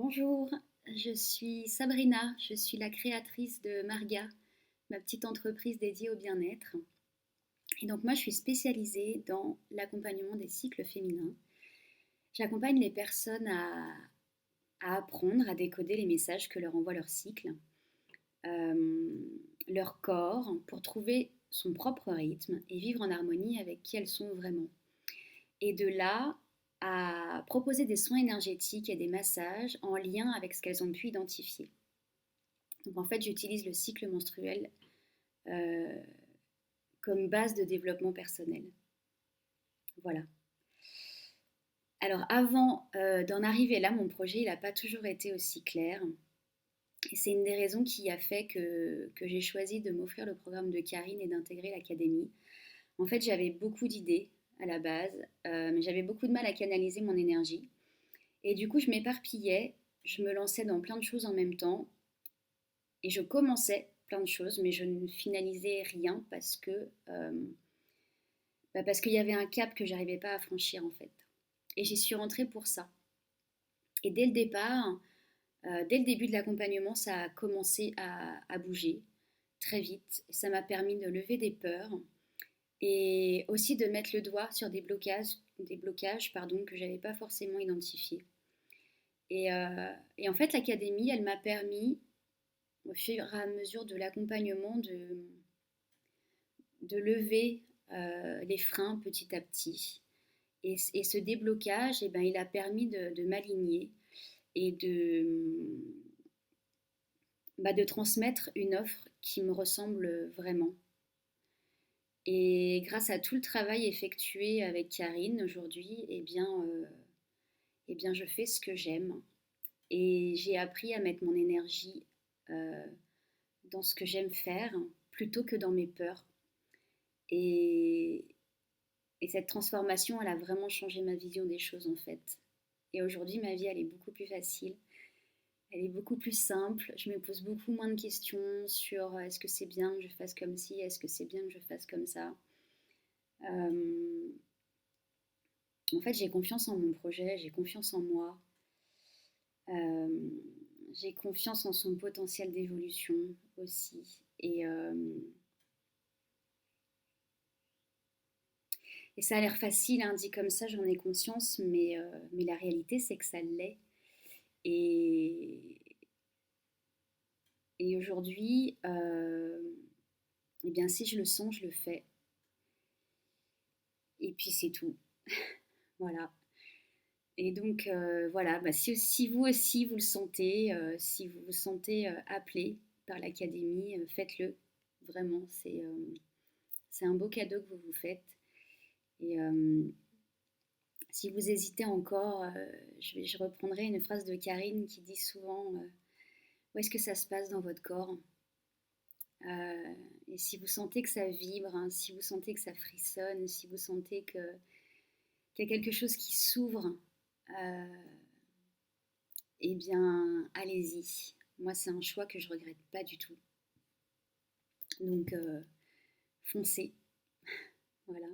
Bonjour, je suis Sabrina, je suis la créatrice de Marga, ma petite entreprise dédiée au bien-être. Et donc moi, je suis spécialisée dans l'accompagnement des cycles féminins. J'accompagne les personnes à apprendre à décoder les messages que leur envoie leur cycle, euh, leur corps, pour trouver son propre rythme et vivre en harmonie avec qui elles sont vraiment. Et de là à proposer des soins énergétiques et des massages en lien avec ce qu'elles ont pu identifier. Donc en fait, j'utilise le cycle menstruel euh, comme base de développement personnel. Voilà. Alors avant d'en arriver là, mon projet, il n'a pas toujours été aussi clair. Et c'est une des raisons qui a fait que j'ai choisi de m'offrir le programme de Karine et d'intégrer l'académie. En fait, j'avais beaucoup d'idées à la base, mais j'avais beaucoup de mal à canaliser mon énergie. Et du coup, je m'éparpillais, je me lançais dans plein de choses en même temps, et je commençais plein de choses, mais je ne finalisais rien parce qu'il y avait un cap que j'arrivais pas à franchir en fait. Et j'y suis rentrée pour ça. Et dès le départ, dès le début de l'accompagnement, ça a commencé à bouger très vite. Ça m'a permis de lever des peurs et aussi de mettre le doigt sur des blocages pardon, que j'avais pas forcément identifiés. Et en fait, l'académie, elle m'a permis, au fur et à mesure de l'accompagnement, de lever les freins petit à petit. Et ce déblocage, eh ben, il a permis de m'aligner et de transmettre une offre qui me ressemble vraiment. Et grâce à tout le travail effectué avec Karine aujourd'hui, eh bien, je fais ce que j'aime. Et j'ai appris à mettre mon énergie euh, dans ce que j'aime faire plutôt que dans mes peurs. Et, et cette transformation, elle a vraiment changé ma vision des choses en fait. Et aujourd'hui, ma vie, elle est beaucoup plus facile. Elle est beaucoup plus simple. Je me pose beaucoup moins de questions sur est-ce que c'est bien que je fasse comme ci, est-ce que c'est bien que je fasse comme ça. Euh, En fait, j'ai confiance en mon projet, j'ai confiance en moi, euh, j'ai confiance en son potentiel d'évolution aussi. Et ça a l'air facile, hein, dit comme ça, j'en ai conscience, mais la réalité, c'est que ça l'est. Et, et aujourd'hui, eh bien, si je le sens, je le fais. Et puis c'est tout. Voilà. Et donc, voilà, bah, si vous aussi vous le sentez, si vous vous sentez appelé par l'académie, faites-le. Vraiment, c'est un beau cadeau que vous vous faites. Et si vous hésitez encore, je reprendrai une phrase de Karine qui dit souvent où est-ce que ça se passe dans votre corps. Et si vous sentez que ça vibre, hein, si vous sentez que ça frissonne, si vous sentez qu'il y a quelque chose qui s'ouvre, euh, eh bien, allez-y. Moi, c'est un choix que je regrette pas du tout. Donc, foncez. Voilà.